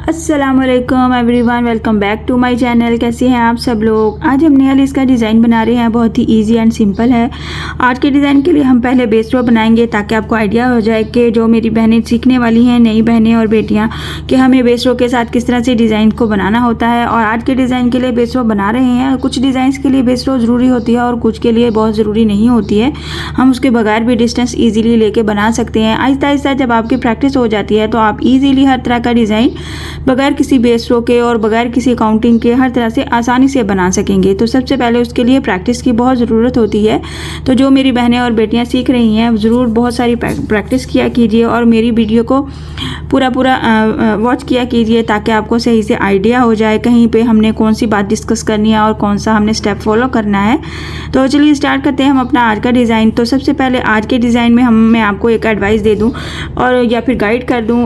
अस्सलामुअलैकुम everyone, welcome back to my channel. कैसे हैं आप सब लोग। आज हम नेल इसका डिज़ाइन बना रहे हैं। बहुत ही इजी एंड सिंपल है। आज के डिज़ाइन के लिए हम पहले बेस रो बनाएंगे ताकि आपको आइडिया हो जाए कि जो मेरी बहनें सीखने वाली हैं, नई बहनें और बेटियां, कि हमें बेस रो के साथ किस तरह से डिज़ाइन को बनाना होता है। और आज के डिज़ाइन के लिए बेस रो बना रहे हैं। कुछ डिज़ाइन के लिए बेस रो ज़रूरी होती है और कुछ के लिए बहुत ज़रूरी नहीं होती है। हम उसके बगैर भी डिस्टेंस ईजिली लेके बना सकते हैं। आहिस्ता आहिस्ता जब आपकी प्रैक्टिस हो जाती है तो आप ईजिली हर तरह का डिज़ाइन बगैर किसी बेस रो के और बगैर किसी काउंटिंग के हर तरह से आसानी से बना सकेंगे। तो सबसे पहले उसके लिए प्रैक्टिस की बहुत ज़रूरत होती है। तो जो मेरी बहनें और बेटियां सीख रही हैं, ज़रूर बहुत सारी प्रैक्टिस किया कीजिए और मेरी वीडियो को पूरा वॉच किया कीजिए ताकि आपको सही से आइडिया हो जाए कहीं पे हमने कौन सी बात डिस्कस करनी है और कौन सा हमने स्टेप फॉलो करना है। तो चलिए स्टार्ट करते हैं हम अपना आज का डिज़ाइन। तो सबसे पहले आज के डिज़ाइन में मैं आपको एक एडवाइस दे दूँ और या फिर गाइड कर दूँ।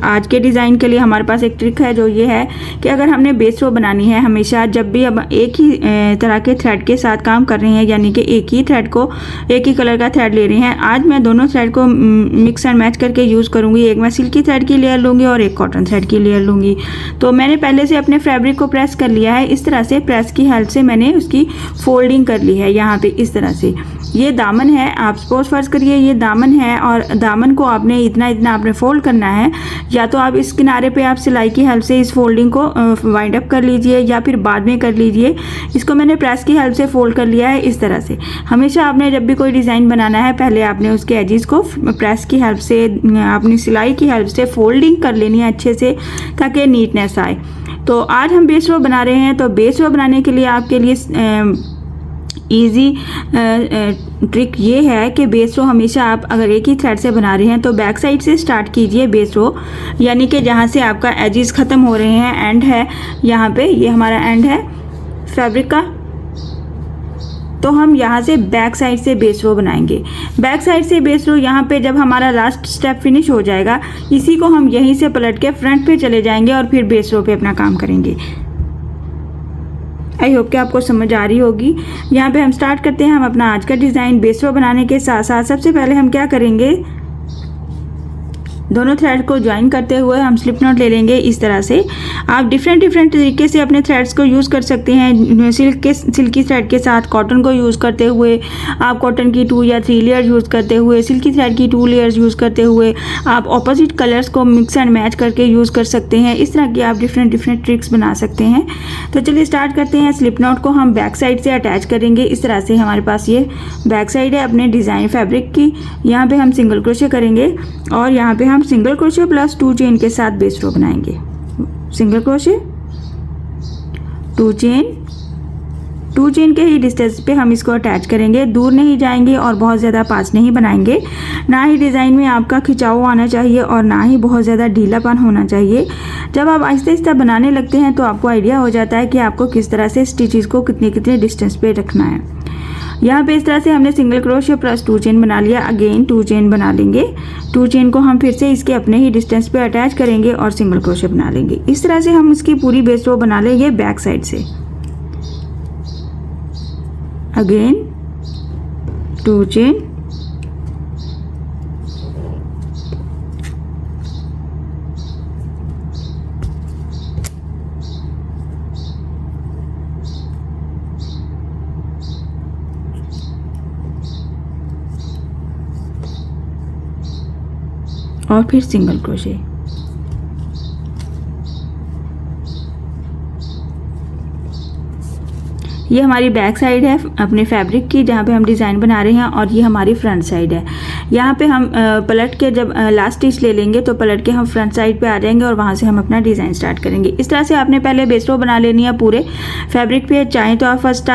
आज के डिज़ाइन के लिए हमारे पास एक ट्रिक है, जो ये है कि अगर हमने बेस रो बनानी है, हमेशा जब भी अब एक ही तरह के थ्रेड के साथ काम कर रहे हैं, यानी कि एक ही थ्रेड को, एक ही कलर का थ्रेड ले रहे हैं। आज मैं दोनों थ्रेड को मिक्स एंड मैच करके यूज़ करूँगी। एक मैं सिल्की थ्रेड की लेयर लूँगी और एक कॉटन थ्रेड की लेयर लूँगी। तो मैंने पहले से अपने फैब्रिक को प्रेस कर लिया है। इस तरह से प्रेस की हेल्प से मैंने उसकी फोल्डिंग कर ली है। यहाँ पे इस तरह से ये दामन है। आप सपोज फर्ज करिए ये दामन है और दामन को आपने इतना आपने फोल्ड करना है। या तो आप इस किनारे पे आप सिलाई की हेल्प से इस फोल्डिंग को वाइंड अप कर लीजिए या फिर बाद में कर लीजिए। इसको मैंने प्रेस की हेल्प से फोल्ड कर लिया है इस तरह से। हमेशा आपने जब भी कोई डिज़ाइन बनाना है, पहले आपने उसके एजेस को प्रेस की हेल्प से, अपनी सिलाई की हेल्प से फोल्डिंग कर लेनी है अच्छे से ताकि नीटनेस आए। तो आज हम बेस रो बना रहे हैं। तो बेस रो बनाने के लिए आपके लिए ईजी ट्रिक ये है कि बेस रो हमेशा आप अगर एक ही थ्रेड से बना रहे हैं तो बैक साइड से स्टार्ट कीजिए बेस रो, यानी कि जहाँ से आपका एजेस ख़त्म हो रहे हैं, एंड है यहाँ पे, ये हमारा एंड है फैब्रिक का। तो हम यहाँ से बैक साइड से बेस रो बनाएंगे। बैक साइड से बेस रो यहाँ पे जब हमारा लास्ट स्टेप फिनिश हो जाएगा, इसी को हम यहीं से पलट के फ्रंट पे चले जाएंगे और फिर बेस रो पे अपना काम करेंगे। आई होप कि आपको समझ आ रही होगी। यहाँ पे हम स्टार्ट करते हैं हम अपना आज का डिज़ाइन। बेस रो बनाने के साथ साथ सबसे पहले हम क्या करेंगे, दोनों थ्रेड को ज्वाइन करते हुए हम स्लिप नॉट ले लेंगे इस तरह से। आप डिफरेंट तरीके से अपने थ्रेड्स को यूज़ कर सकते हैं। सिल्की थ्रेड के साथ कॉटन को यूज़ करते हुए, आप कॉटन की 2 या 3 लेयर यूज़ करते हुए, सिल्की थ्रेड की 2 लेयर्स यूज़ करते हुए, आप ऑपोजिट कलर्स को मिक्स एंड मैच करके यूज़ कर सकते हैं। इस तरह की आप डिफरेंट ट्रिक्स बना सकते हैं। तो चलिए स्टार्ट करते हैं। स्लिप नॉट को हम बैक साइड से अटैच करेंगे इस तरह से। हमारे पास ये बैक साइड है अपने डिज़ाइन फैब्रिक की। यहाँ पर हम सिंगल क्रोशे करेंगे और यहाँ पर हम सिंगल क्रोशे प्लस 2 चेन के साथ बेस रो बनाएंगे। सिंगल क्रोशे, 2 चेन के ही डिस्टेंस पे हम इसको अटैच करेंगे। दूर नहीं जाएंगे और बहुत ज़्यादा पास नहीं बनाएंगे। ना ही डिज़ाइन में आपका खिंचाव आना चाहिए और ना ही बहुत ज़्यादा ढीलापन होना चाहिए। जब आप आहिस्ता आहिस्ता बनाने लगते हैं तो आपको आइडिया हो जाता है कि आपको किस तरह से स्टिचेस को कितने डिस्टेंस पे रखना है। यहाँ पे इस तरह से हमने सिंगल क्रोशे प्लस 2 चेन बना लिया। अगेन 2 चेन बना लेंगे। 2 चेन को हम फिर से इसके अपने ही डिस्टेंस पे अटैच करेंगे और सिंगल क्रोशे बना लेंगे। इस तरह से हम इसकी पूरी बेस रो बना लेंगे बैक साइड से। अगेन 2 चेन, और फिर सिंगल क्रोशे। ये हमारी बैक साइड है अपने फैब्रिक की जहाँ पे हम डिज़ाइन बना रहे हैं और ये हमारी फ्रंट साइड है। यहाँ पे हम पलट के जब लास्ट स्टिच ले लेंगे तो पलट के हम फ्रंट साइड पे आ जाएंगे और वहाँ से हम अपना डिज़ाइन स्टार्ट करेंगे। इस तरह से आपने पहले बेस रो बना लेनी है पूरे फैब्रिक पे। चाहें तो आप फर्स्ट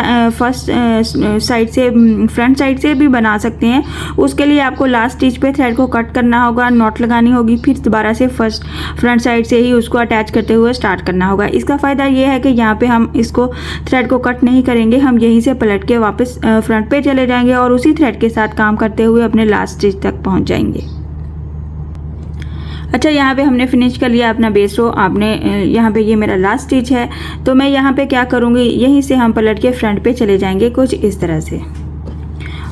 साइड से, फ्रंट साइड से भी बना सकते हैं। उसके लिए आपको लास्ट स्टिच पे थ्रेड को कट करना होगा, नॉट लगानी होगी, फिर दोबारा से फ्रंट साइड से ही उसको अटैच करते हुए स्टार्ट करना होगा। इसका फ़ायदा ये है कि यहाँ पे हम इसको थ्रेड को कट नहीं करेंगे, हम यहीं से पलट के वापस फ्रंट पे चले जाएंगे और उसी थ्रेड के साथ काम करते हुए अपने लास्ट स्टिच तक पहुंच जाएंगे। अच्छा, यहाँ पे हमने फिनिश कर लिया अपना बेस रो। आपने यहाँ पे ये मेरा लास्ट स्टिच है, तो मैं यहाँ पे क्या करूँगी, यहीं से हम पलट के फ्रंट पे चले जाएंगे कुछ इस तरह से।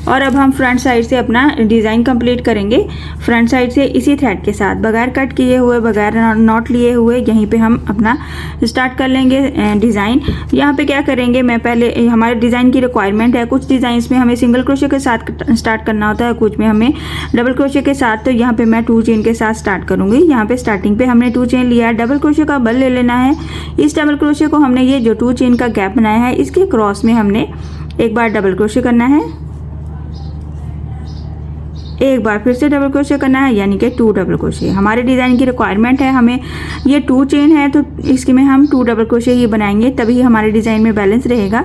और अब हम फ्रंट साइड से अपना डिज़ाइन कंप्लीट करेंगे। फ्रंट साइड से इसी थ्रेड के साथ बगैर कट किए हुए, बगैर नॉट लिए हुए, यहीं पे हम अपना स्टार्ट कर लेंगे डिज़ाइन। यहाँ पे क्या करेंगे, मैं पहले हमारे डिज़ाइन की रिक्वायरमेंट है, कुछ डिज़ाइंस में हमें सिंगल क्रोशे के साथ स्टार्ट करना होता है, कुछ में हमें डबल क्रोशे के साथ। तो यहाँ पे मैं 2 चेन के साथ स्टार्ट करूँगी। यहाँ पे स्टार्टिंग पे हमने 2 चेन लिया है, डबल क्रोशे का बल ले लेना है। इस डबल क्रोशे को हमने ये जो 2 चेन का गैप बनाया है, इसके क्रॉस में हमने एक बार डबल क्रोशे करना है, एक बार फिर से डबल क्रोशे करना है, यानी कि 2 डबल क्रोशे। हमारे डिज़ाइन की रिक्वायरमेंट है, हमें ये 2 चेन है तो इसके में हम 2 डबल क्रोशे ही बनाएंगे, तभी हमारे डिज़ाइन में बैलेंस रहेगा।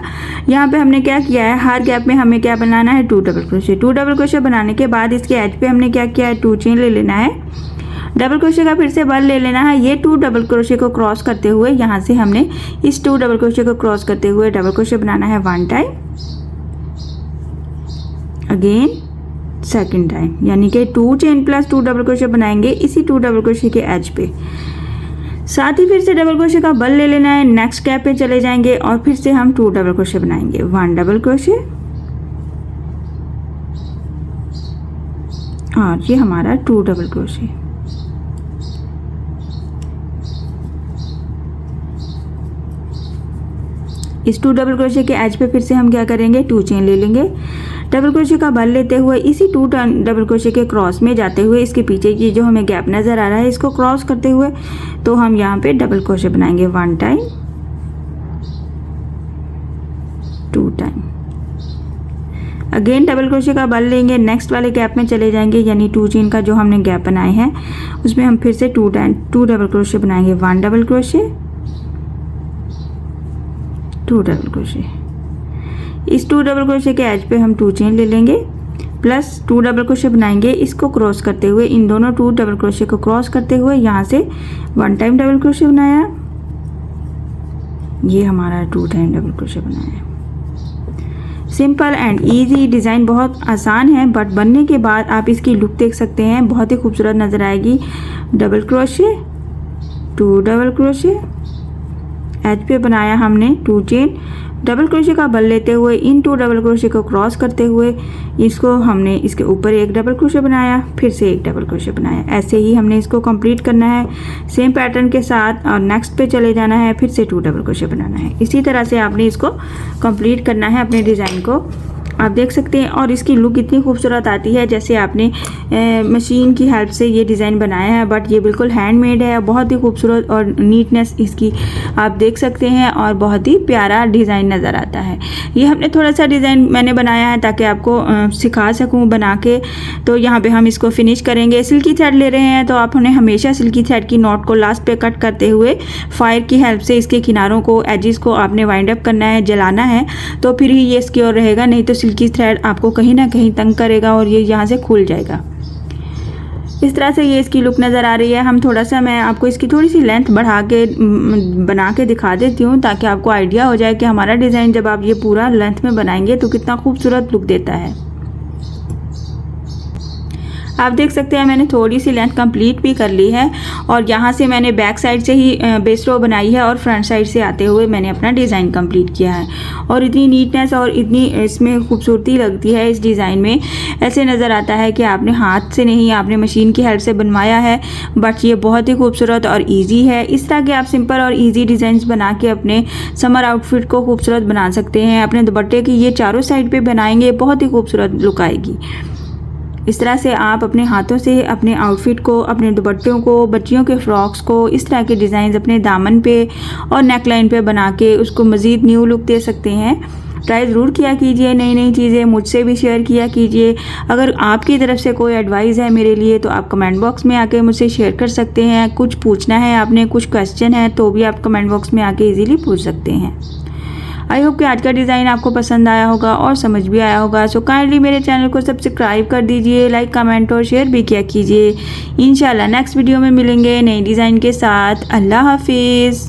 यहाँ पे हमने क्या किया है, हर गैप में हमें क्या बनाना है, 2 डबल क्रोशे। 2 डबल क्रोशे बनाने के बाद इसके एज पे हमने क्या किया है, 2 चेन ले लेना है, डबल क्रोशे का फिर से बल ले लेना है। ये 2 डबल क्रोशे को क्रॉस करते हुए यहाँ से हमने इस 2 डबल क्रोशे को क्रॉस करते हुए डबल क्रोशे बनाना है 1 टाइम, अगेन सेकंड टाइम, यानी कि 2 चेन प्लस 2 डबल क्रोशे बनाएंगे इसी 2 डबल क्रोशे के एज पे। साथ ही फिर से डबल क्रोशे का बल ले लेना है, नेक्स्ट गैप पे चले जाएंगे और फिर से हम 2 डबल क्रोशे बनाएंगे, 1 डबल क्रोशे और ये हमारा 2 डबल क्रोशे। इस 2 डबल क्रोशे के एज पे फिर से हम क्या करेंगे, 2 चेन ले लेंगे, डबल क्रोशे का बल लेते हुए इसी 2 डबल क्रोशे के क्रॉस में जाते हुए इसके पीछे ये जो हमें गैप नज़र आ रहा है, इसको क्रॉस करते हुए तो हम यहाँ पे डबल क्रोशे बनाएंगे 1 time, 2 time, again double crochet का बल लेंगे, नेक्स्ट वाले गैप में चले जाएंगे, यानी 2 चेन का जो हमने गैप बनाए हैं उसमें हम फिर से 2 डबल क्रोशे बनाएंगे, 1 डबल क्रोशे, 2 डबल क्रोशे। इस 2 डबल क्रोशे के एज पे हम 2 चेन ले लेंगे प्लस 2 डबल क्रोशे बनाएंगे, इसको क्रॉस करते हुए इन दोनों 2 डबल क्रोशे को क्रॉस करते हुए यहाँ से 1 टाइम डबल क्रोशे बनाया, ये हमारा 2 टाइम डबल क्रोशे बनाया। सिंपल एंड इजी डिज़ाइन, बहुत आसान है, बट बनने के बाद आप इसकी लुक देख सकते हैं, बहुत ही खूबसूरत नज़र आएगी। Double crochet, 2 double crochet, edge पे बनाया हमने 2 चेन, डबल क्रोशे का बल लेते हुए इन 2 डबल क्रोशे को क्रॉस करते हुए इसको हमने इसके ऊपर एक डबल क्रोशे बनाया, फिर से एक डबल क्रोशे बनाया। ऐसे ही हमने इसको कंप्लीट करना है सेम पैटर्न के साथ और नेक्स्ट पे चले जाना है, फिर से 2 डबल क्रोशे बनाना है। इसी तरह से आपने इसको कंप्लीट करना है अपने डिज़ाइन को, आप देख सकते हैं। और इसकी लुक इतनी खूबसूरत आती है जैसे आपने मशीन की हेल्प से ये डिज़ाइन बनाया है, बट ये बिल्कुल हैंडमेड है, बहुत ही खूबसूरत और नीटनेस इसकी आप देख सकते हैं और बहुत ही प्यारा डिज़ाइन नज़र आता है। ये हमने थोड़ा सा डिज़ाइन मैंने बनाया है ताकि आपको सिखा सकूं बना के। तो यहाँ पे हम इसको फिनिश करेंगे। सिल्की थ्रेड ले रहे हैं तो आप उन्हें हमेशा सिल्की थ्रेड की नॉट को लास्ट पे कट करते हुए फायर की हेल्प से इसके किनारों को, एजिस को आपने वाइंड अप करना है, जलाना है, तो फिर ही ये सिक्योर रहेगा, नहीं तो सिल्की थ्रेड आपको कहीं ना कहीं तंग करेगा और ये यहाँ से खुल जाएगा। इस तरह से ये इसकी लुक नज़र आ रही है। हम थोड़ा सा, मैं आपको इसकी थोड़ी सी लेंथ बढ़ा के बना के दिखा देती हूँ ताकि आपको आइडिया हो जाए कि हमारा डिज़ाइन जब आप ये पूरा लेंथ में बनाएंगे तो कितना खूबसूरत लुक देता है। आप देख सकते हैं मैंने थोड़ी सी लेंथ कंप्लीट भी कर ली है और यहाँ से मैंने बैक साइड से ही बेस रो बनाई है और फ्रंट साइड से आते हुए मैंने अपना डिज़ाइन कंप्लीट किया है। और इतनी नीटनेस और इतनी इसमें खूबसूरती लगती है इस डिज़ाइन में, ऐसे नज़र आता है कि आपने हाथ से नहीं, आपने मशीन की हेल्प से बनवाया है, बट ये बहुत ही खूबसूरत और ईजी है। इस तरह के आप सिंपल और ईजी डिज़ाइंस बना के अपने समर आउटफिट को खूबसूरत बना सकते हैं। अपने दुपट्टे की ये चारों साइड पर बनाएंगे, बहुत ही खूबसूरत लुक आएगी। इस तरह से आप अपने हाथों से अपने आउटफिट को, अपने दुपट्टों को, बच्चियों के फ्रॉक्स को, इस तरह के डिज़ाइन अपने दामन पे और नेकलाइन पे बना के उसको मज़ीद न्यू लुक दे सकते हैं। ट्राई ज़रूर किया कीजिए, नई नई चीज़ें मुझसे भी शेयर किया कीजिए। अगर आपकी तरफ से कोई एडवाइस है मेरे लिए तो आप कमेंट बॉक्स में आके मुझसे शेयर कर सकते हैं। कुछ पूछना है आपने, कुछ क्वेश्चन है तो भी आप कमेंट बॉक्स में आके ईजीली पूछ सकते हैं। आई होप कि आज का डिज़ाइन आपको पसंद आया होगा और समझ भी आया होगा। सो काइंडली मेरे चैनल को सब्सक्राइब कर दीजिए, लाइक, कमेंट और शेयर भी किया कीजिए। इंशाल्लाह नेक्स्ट वीडियो में मिलेंगे नई डिज़ाइन के साथ। अल्लाह हाफिज़।